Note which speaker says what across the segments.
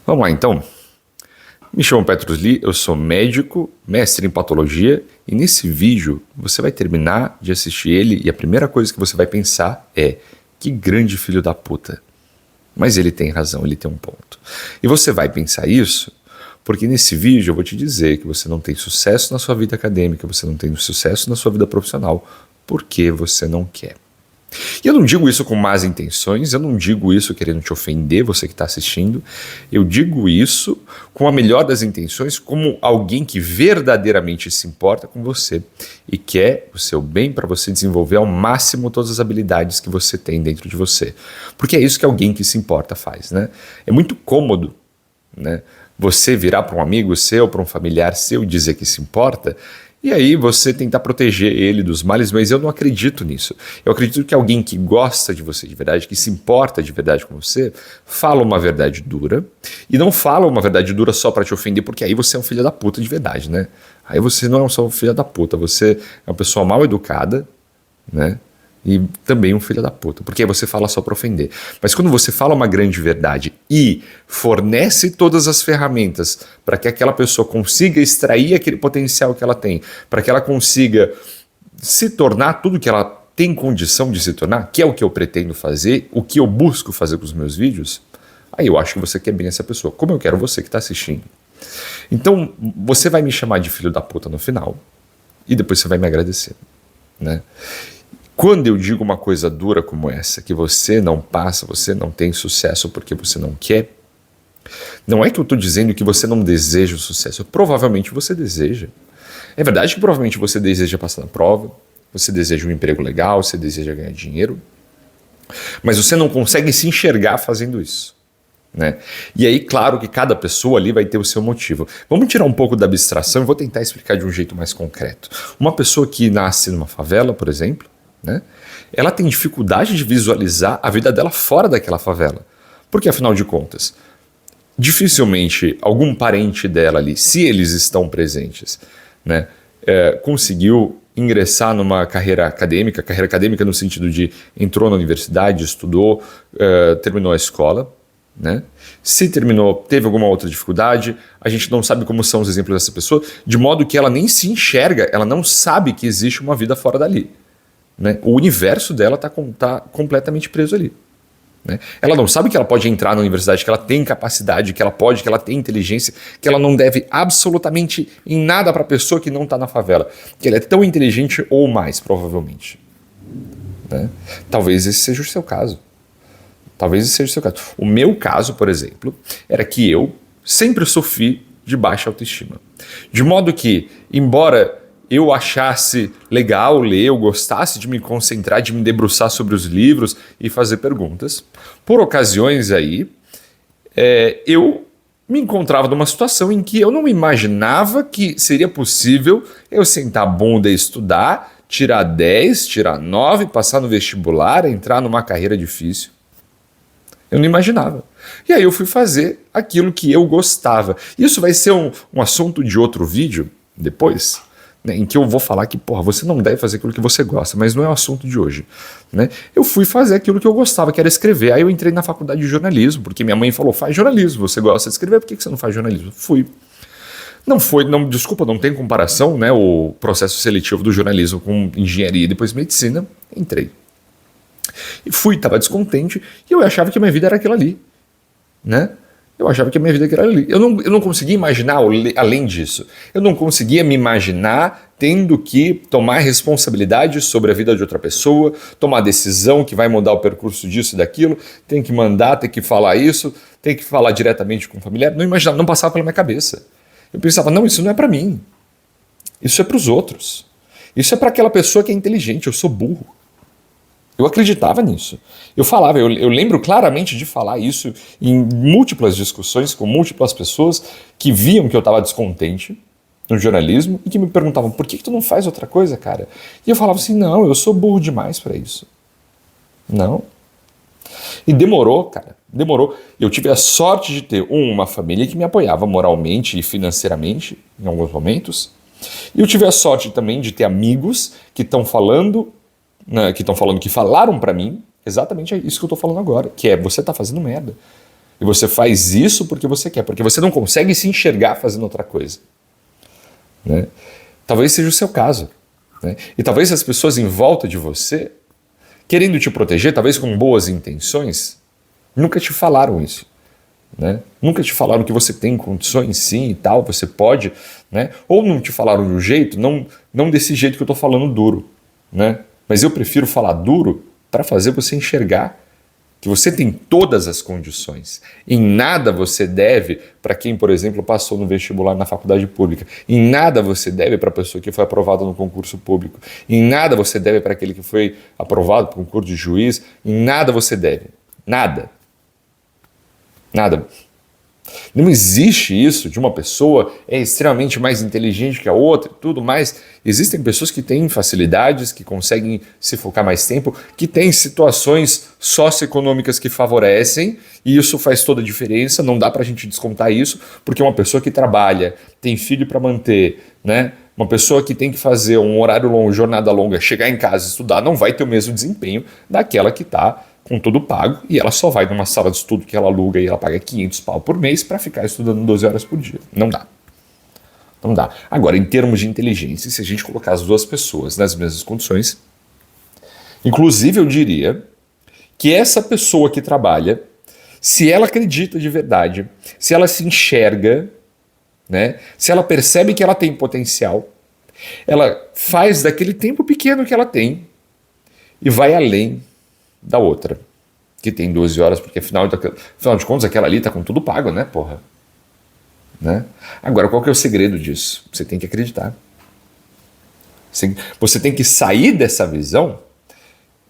Speaker 1: Vamos lá então. Me chamo Petrus Lee, eu sou médico, mestre em patologia e nesse vídeo você vai terminar de assistir ele e a primeira coisa que você vai pensar é: que grande filho da puta. Mas ele tem razão, ele tem um ponto. E você vai pensar isso porque nesse vídeo eu vou te dizer que você não tem sucesso na sua vida acadêmica, você não tem sucesso na sua vida profissional porque você não quer. E eu não digo isso com más intenções, eu não digo isso querendo te ofender, você que está assistindo, eu digo isso com a melhor das intenções, como alguém que verdadeiramente se importa com você e quer o seu bem para você desenvolver ao máximo todas as habilidades que você tem dentro de você. Porque é isso que alguém que se importa faz, né? É muito cômodo, né? Você virar para um amigo seu, para um familiar seu e dizer que se importa, e aí você tentar proteger ele dos males, mas eu não acredito nisso. Eu acredito que alguém que gosta de você de verdade, que se importa de verdade com você, fala uma verdade dura, e não fala uma verdade dura só para te ofender, porque aí você é um filho da puta de verdade, né? Aí você não é só um filho da puta, você é uma pessoa mal educada, né? E também um filho da puta, porque aí você fala só para ofender. Mas quando você fala uma grande verdade e fornece todas as ferramentas para que aquela pessoa consiga extrair aquele potencial que ela tem, para que ela consiga se tornar tudo que ela tem condição de se tornar, que é o que eu pretendo fazer, o que eu busco fazer com os meus vídeos, aí eu acho que você quer bem essa pessoa, como eu quero você que está assistindo. Então, você vai me chamar de filho da puta no final e depois você vai me agradecer, né? Quando eu digo uma coisa dura como essa, que você não passa, você não tem sucesso porque você não quer, não é que eu estou dizendo que você não deseja o sucesso, provavelmente você deseja. É verdade que provavelmente você deseja passar na prova, você deseja um emprego legal, você deseja ganhar dinheiro, mas você não consegue se enxergar fazendo isso, né? E aí, claro que cada pessoa ali vai ter o seu motivo. Vamos tirar um pouco da abstração e vou tentar explicar de um jeito mais concreto. Uma pessoa que nasce numa favela, por exemplo, né? Ela tem dificuldade de visualizar a vida dela fora daquela favela. Porque, afinal de contas, dificilmente algum parente dela ali, se eles estão presentes, né, conseguiu ingressar numa carreira acadêmica no sentido de entrou na universidade, estudou, terminou a escola. Né? Se terminou, teve alguma outra dificuldade, a gente não sabe como são os exemplos dessa pessoa, de modo que ela nem se enxerga, ela não sabe que existe uma vida fora dali. Né? O universo dela está completamente preso ali. Né? Ela não sabe que ela pode entrar na universidade, que ela tem capacidade, que ela pode, que ela tem inteligência, que ela não deve absolutamente em nada para a pessoa que não está na favela. Que ela é tão inteligente ou mais, provavelmente. Né? Talvez esse seja o seu caso. Talvez esse seja o seu caso. O meu caso, por exemplo, era que eu sempre sofri de baixa autoestima. De modo que, embora eu achasse legal ler, eu gostasse de me concentrar, de me debruçar sobre os livros e fazer perguntas, por ocasiões aí, eu me encontrava numa situação em que eu não imaginava que seria possível eu sentar a bunda e estudar, tirar 10, tirar 9, passar no vestibular, entrar numa carreira difícil. Eu não imaginava. E aí eu fui fazer aquilo que eu gostava. Isso vai ser um assunto de outro vídeo depois, né, em que eu vou falar que, porra, você não deve fazer aquilo que você gosta, mas não é o assunto de hoje. Né? Eu fui fazer aquilo que eu gostava, que era escrever. Aí eu entrei na faculdade de jornalismo, porque minha mãe falou, faz jornalismo, você gosta de escrever, por que você não faz jornalismo? Fui. Desculpa, não tem comparação, né, o processo seletivo do jornalismo com engenharia e depois medicina, entrei. E fui, estava descontente, e eu achava que a minha vida era aquilo ali. Né? Eu achava que a minha vida era ali. Eu não conseguia imaginar além disso. Eu não conseguia me imaginar tendo que tomar responsabilidade sobre a vida de outra pessoa, tomar decisão que vai mudar o percurso disso e daquilo, tem que mandar, tem que falar isso, tem que falar diretamente com o familiar. Não imaginava, não passava pela minha cabeça. Eu pensava, não, isso não é para mim. Isso é para os outros. Isso é para aquela pessoa que é inteligente, eu sou burro. Eu acreditava nisso. Eu falava, eu lembro claramente de falar isso em múltiplas discussões com múltiplas pessoas que viam que eu estava descontente no jornalismo e que me perguntavam, por que tu não faz outra coisa, cara? E eu falava assim, não, eu sou burro demais para isso. Não. E demorou, cara, demorou. Eu tive a sorte de ter uma família que me apoiava moralmente e financeiramente em alguns momentos. E eu tive a sorte também de ter amigos que estão falando, né, que falaram para mim exatamente isso que eu estou falando agora, que é, você está fazendo merda. E você faz isso porque você quer, porque você não consegue se enxergar fazendo outra coisa. Né? Talvez seja o seu caso. Né? E talvez as pessoas em volta de você, querendo te proteger, talvez com boas intenções, nunca te falaram isso. Né? Nunca te falaram que você tem condições sim e tal, você pode, né? Ou não te falaram de um jeito, não desse jeito que eu estou falando duro. Né? Mas eu prefiro falar duro para fazer você enxergar que você tem todas as condições. Em nada você deve para quem, por exemplo, passou no vestibular na faculdade pública. Em nada você deve para a pessoa que foi aprovada no concurso público. Em nada você deve para aquele que foi aprovado no concurso de juiz. Em nada você deve. Nada. Nada. Não existe isso de uma pessoa é extremamente mais inteligente que a outra e tudo mais. Existem pessoas que têm facilidades, que conseguem se focar mais tempo, que têm situações socioeconômicas que favorecem, e isso faz toda a diferença. Não dá pra gente descontar isso, porque uma pessoa que trabalha, tem filho para manter, né? Uma pessoa que tem que fazer um horário longo, jornada longa, chegar em casa e estudar, não vai ter o mesmo desempenho daquela que está com tudo pago, e ela só vai numa sala de estudo que ela aluga e ela paga 500 pau por mês para ficar estudando 12 horas por dia. Não dá. Não dá. Agora, em termos de inteligência, se a gente colocar as duas pessoas nas mesmas condições, inclusive eu diria que essa pessoa que trabalha, se ela acredita de verdade, se ela se enxerga, né, se ela percebe que ela tem potencial, ela faz daquele tempo pequeno que ela tem e vai além da outra, que tem 12 horas, porque afinal de contas aquela ali tá com tudo pago, né, porra? Né? Agora, qual que é o segredo disso? Você tem que acreditar. Você tem que sair dessa visão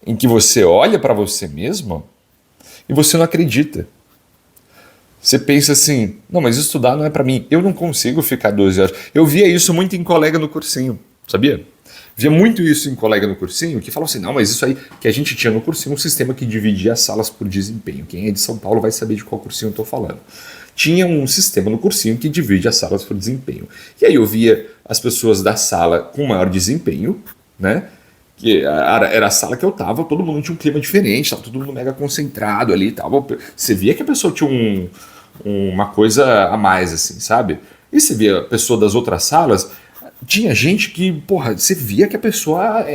Speaker 1: em que você olha para você mesmo e você não acredita. Você pensa assim, não, mas estudar não é para mim, eu não consigo ficar 12 horas. Eu via isso muito em colega no cursinho, sabia? Via muito isso em colega no cursinho, que falava assim, não, mas isso aí que a gente tinha no cursinho, um sistema que dividia as salas por desempenho. Quem é de São Paulo vai saber de qual cursinho eu estou falando. Tinha um sistema no cursinho que divide as salas por desempenho. E aí eu via as pessoas da sala com maior desempenho, né? Que era a sala que eu tava, todo mundo tinha um clima diferente, tava todo mundo mega concentrado ali e tal. Você via que a pessoa tinha uma coisa a mais, assim, sabe? E você via a pessoa das outras salas, tinha gente que, porra, você via que a pessoa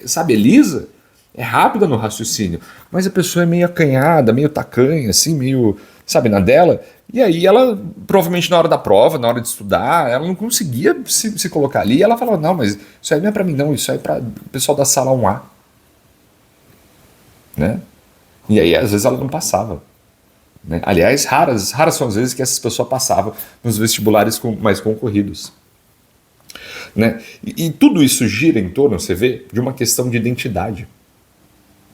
Speaker 1: sabe, é lisa, é rápida no raciocínio, mas a pessoa é meio acanhada, meio tacanha, assim, meio, sabe, na dela. E aí ela, provavelmente na hora da prova, na hora de estudar, ela não conseguia se colocar ali. E ela falava, não, mas isso aí não é pra mim não, isso aí é pra o pessoal da sala 1A. Né? E aí às vezes ela não passava. Né? Aliás, raras são as vezes que essas pessoas passavam nos vestibulares mais concorridos. Né? E tudo isso gira em torno, você vê, de uma questão de identidade.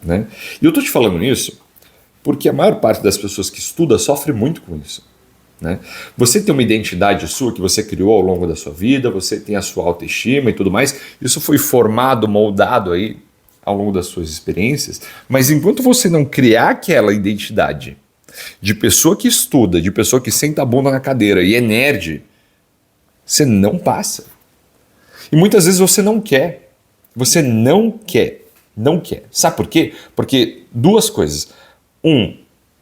Speaker 1: Né? E eu estou te falando isso porque a maior parte das pessoas que estuda sofre muito com isso. Né? Você tem uma identidade sua que você criou ao longo da sua vida, você tem a sua autoestima e tudo mais, isso foi formado, moldado aí ao longo das suas experiências, mas enquanto você não criar aquela identidade de pessoa que estuda, de pessoa que senta a bunda na cadeira e é nerd, você não passa. E muitas vezes você não quer. Você não quer. Não quer. Sabe por quê? Porque duas coisas.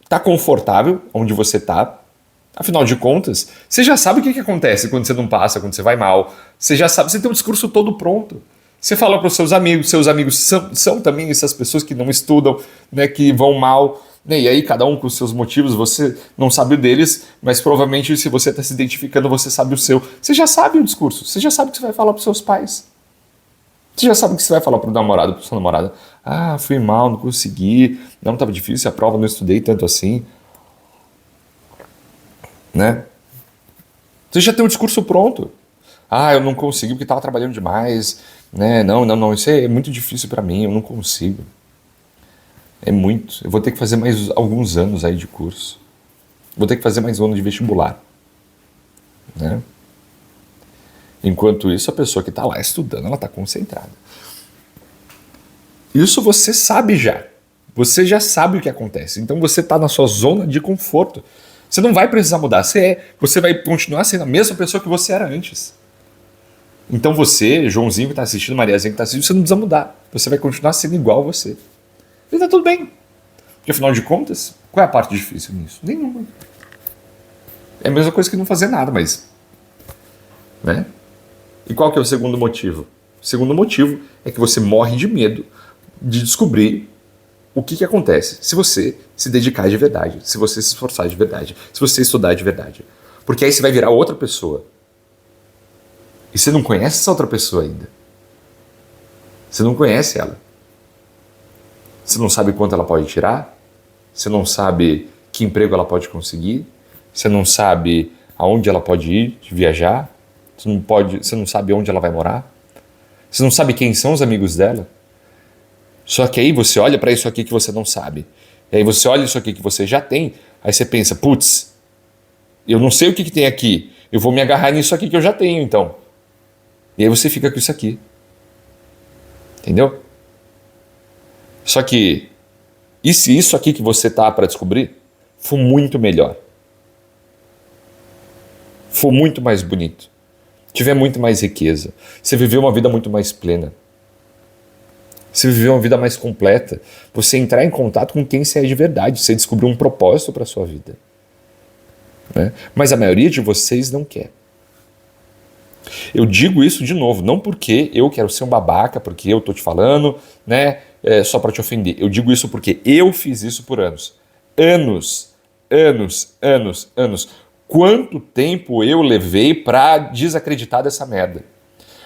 Speaker 1: Tá confortável onde você tá. Afinal de contas, você já sabe o que acontece quando você não passa, quando você vai mal. Você já sabe, você tem um discurso todo pronto. Você fala para os seus amigos são também essas pessoas que não estudam, né, que vão mal. Né, e aí cada um com os seus motivos, você não sabe o deles, mas provavelmente se você está se identificando, você sabe o seu. Você já sabe o discurso, você já sabe o que você vai falar para os seus pais. Você já sabe o que você vai falar para o namorado, para sua namorada. Ah, fui mal, não consegui, não, estava difícil a prova, não estudei tanto assim. Né? Você já tem um discurso pronto. Ah, eu não consegui porque estava trabalhando demais. Né? Não, isso é muito difícil para mim, eu não consigo. É muito. Eu vou ter que fazer mais alguns anos aí de curso. Vou ter que fazer mais um ano de vestibular. Né? Enquanto isso, a pessoa que está lá estudando, ela está concentrada. Isso você sabe já. Você já sabe o que acontece. Então você está na sua zona de conforto. Você não vai precisar mudar. Você vai continuar sendo a mesma pessoa que você era antes. Então você, Joãozinho que está assistindo, Mariazinha que está assistindo, você não precisa mudar. Você vai continuar sendo igual a você. E tá tudo bem. Porque afinal de contas, Qual é a parte difícil nisso? Nenhuma. É a mesma coisa que não fazer nada, mas... né? E qual que é o segundo motivo? O segundo motivo é que você morre de medo de descobrir o que acontece se você se dedicar de verdade, se você se esforçar de verdade, se você estudar de verdade. Porque aí você vai virar outra pessoa. E você não conhece essa outra pessoa ainda. Você não conhece ela. Você não sabe quanto ela pode tirar. Você não sabe que emprego ela pode conseguir. Você não sabe aonde ela pode ir, viajar. Você não sabe onde ela vai morar. Você não sabe quem são os amigos dela. Só que aí você olha para isso aqui que você não sabe. E aí você olha isso aqui que você já tem. Aí você pensa, putz, eu não sei o que tem aqui. Eu vou me agarrar nisso aqui que eu já tenho, então. E aí você fica com isso aqui. Entendeu? Só que, e se isso aqui que você tá para descobrir for muito melhor? For muito mais bonito? Tiver muito mais riqueza? Você viver uma vida muito mais plena? Você viver uma vida mais completa? Você entrar em contato com quem você é de verdade? Você descobrir um propósito para a sua vida? Né? Mas a maioria de vocês não quer. Eu digo isso de novo, não porque eu quero ser um babaca, porque eu tô te falando, né, só para te ofender. Eu digo isso porque eu fiz isso por anos. Anos. Quanto tempo eu levei para desacreditar dessa merda?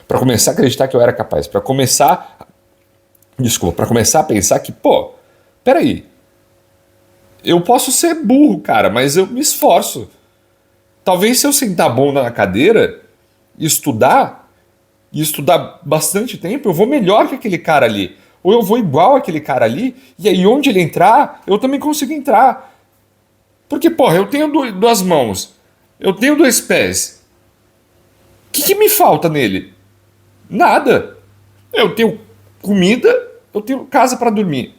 Speaker 1: Para começar a acreditar que eu era capaz, para começar a pensar que, pô, peraí, eu posso ser burro, cara, mas eu me esforço. Talvez se eu sentar bunda na cadeira e estudar bastante tempo, eu vou melhor que aquele cara ali. Ou eu vou igual aquele cara ali, e aí onde ele entrar, eu também consigo entrar. Porque, porra, eu tenho duas mãos, eu tenho dois pés. O que me falta nele? Nada. Eu tenho comida, eu tenho casa para dormir.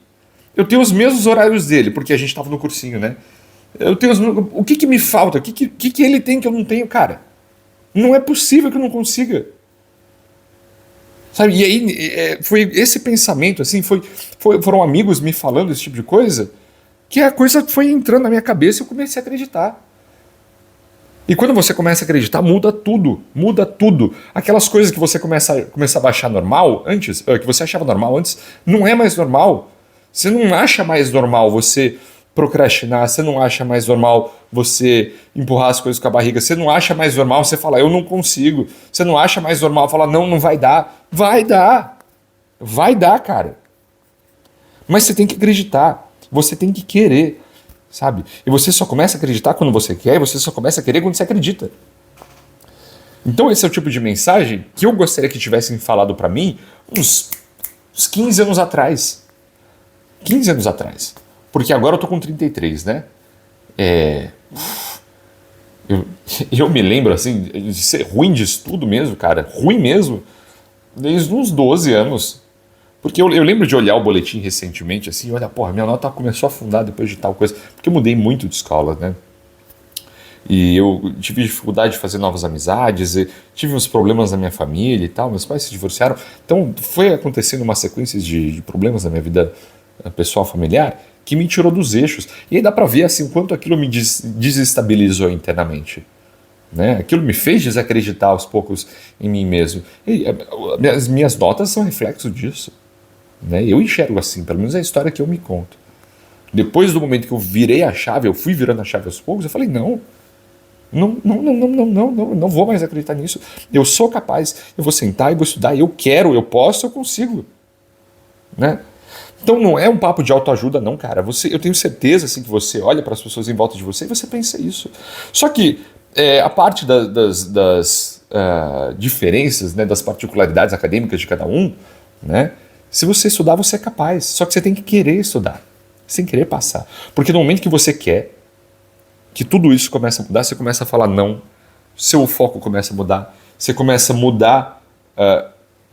Speaker 1: Eu tenho os mesmos horários dele, porque a gente estava no cursinho, né? O que me falta? O que ele tem que eu não tenho, cara? Não é possível que eu não consiga. Sabe? E aí foi esse pensamento, assim, foram amigos me falando esse tipo de coisa, que a coisa foi entrando na minha cabeça e eu comecei a acreditar. E quando você começa a acreditar, muda tudo. Aquelas coisas que você começa a achar normal antes, que você achava normal antes, não é mais normal. Você não acha mais normal você procrastinar, você não acha mais normal você empurrar as coisas com a barriga, você não acha mais normal você falar, eu não consigo, você não acha mais normal falar, não vai dar. Vai dar, cara. Mas você tem que acreditar, você tem que querer, sabe? E você só começa a acreditar quando você quer, e você só começa a querer quando você acredita. Então esse é o tipo de mensagem que eu gostaria que tivessem falado pra mim uns 15 anos atrás. 15 anos atrás. Porque agora eu tô com 33, né? Eu me lembro, assim, de ser ruim de estudo mesmo, cara. Ruim mesmo. Desde uns 12 anos. Porque eu lembro de olhar o boletim recentemente, assim, olha, porra, minha nota começou a afundar depois de tal coisa. Porque eu mudei muito de escola, né? E eu tive dificuldade de fazer novas amizades, tive uns problemas na minha família e tal, meus pais se divorciaram. Então foi acontecendo uma sequência de problemas na minha vida pessoal, familiar, que me tirou dos eixos. E aí dá pra ver assim, o quanto aquilo me desestabilizou internamente. Né? Aquilo me fez desacreditar aos poucos em mim mesmo. E as minhas notas são reflexo disso. Né? Eu enxergo assim, pelo menos é a história que eu me conto. Depois do momento que eu virei a chave, eu fui virando a chave aos poucos, eu falei, não vou mais acreditar nisso. Eu sou capaz, eu vou sentar e vou estudar, eu quero, eu posso, eu consigo. Né? Então não é um papo de autoajuda não, cara. Eu tenho certeza assim, que você olha para as pessoas em volta de você e você pensa isso. Só que a parte das diferenças, né, das particularidades acadêmicas de cada um, né, se você estudar, você é capaz. Só que você tem que querer estudar, sem querer passar. Porque no momento que você quer, que tudo isso começa a mudar, você começa a falar não, seu foco começa a mudar, você começa a mudar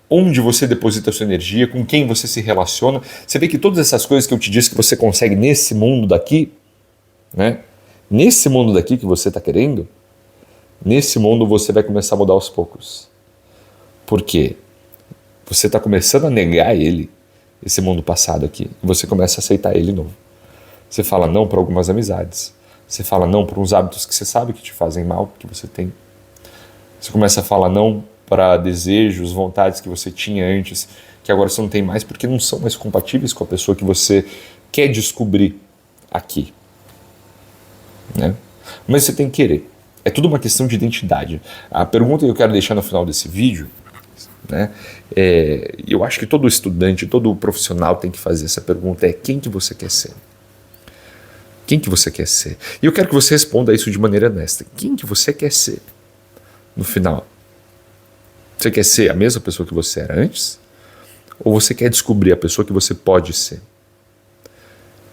Speaker 1: onde você deposita a sua energia, com quem você se relaciona. Você vê que todas essas coisas que eu te disse que você consegue nesse mundo daqui, né? Nesse mundo daqui que você está querendo, nesse mundo você vai começar a mudar aos poucos. Por quê? Você está começando a negar ele, esse mundo passado aqui, e você começa a aceitar ele novo. Você fala não para algumas amizades. Você fala não para uns hábitos que você sabe que te fazem mal, que você tem. Você começa a falar não para desejos, vontades que você tinha antes, que agora você não tem mais, porque não são mais compatíveis com a pessoa que você quer descobrir aqui. Né? Mas você tem que querer. É tudo uma questão de identidade. A pergunta que eu quero deixar no final desse vídeo, né, eu acho que todo estudante, todo profissional tem que fazer essa pergunta, é quem que você quer ser? Quem que você quer ser? E eu quero que você responda isso de maneira honesta. Quem que você quer ser no final? Você quer ser a mesma pessoa que você era antes? Ou você quer descobrir a pessoa que você pode ser?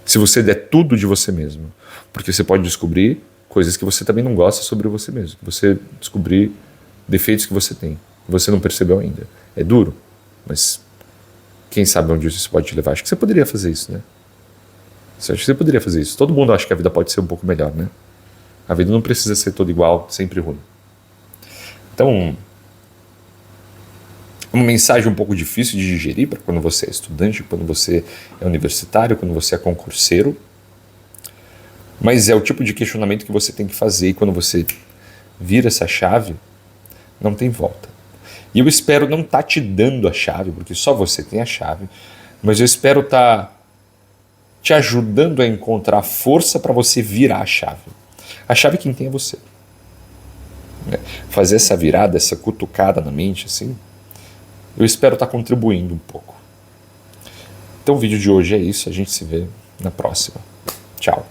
Speaker 1: Se você der tudo de você mesmo. Porque você pode descobrir coisas que você também não gosta sobre você mesmo. Você descobrir defeitos que você tem, que você não percebeu ainda. É duro, mas quem sabe onde isso pode te levar? Acho que você poderia fazer isso, né? Você acha que você poderia fazer isso? Todo mundo acha que a vida pode ser um pouco melhor, né? A vida não precisa ser toda igual, sempre ruim. Então, uma mensagem um pouco difícil de digerir para quando você é estudante, quando você é universitário, quando você é concurseiro, mas é o tipo de questionamento que você tem que fazer e quando você vira essa chave, não tem volta. E eu espero não estar te dando a chave, porque só você tem a chave, mas eu espero estar te ajudando a encontrar força para você virar a chave. A chave quem tem é você. Fazer essa virada, essa cutucada na mente, assim, eu espero estar contribuindo um pouco. Então o vídeo de hoje é isso, a gente se vê na próxima. Tchau.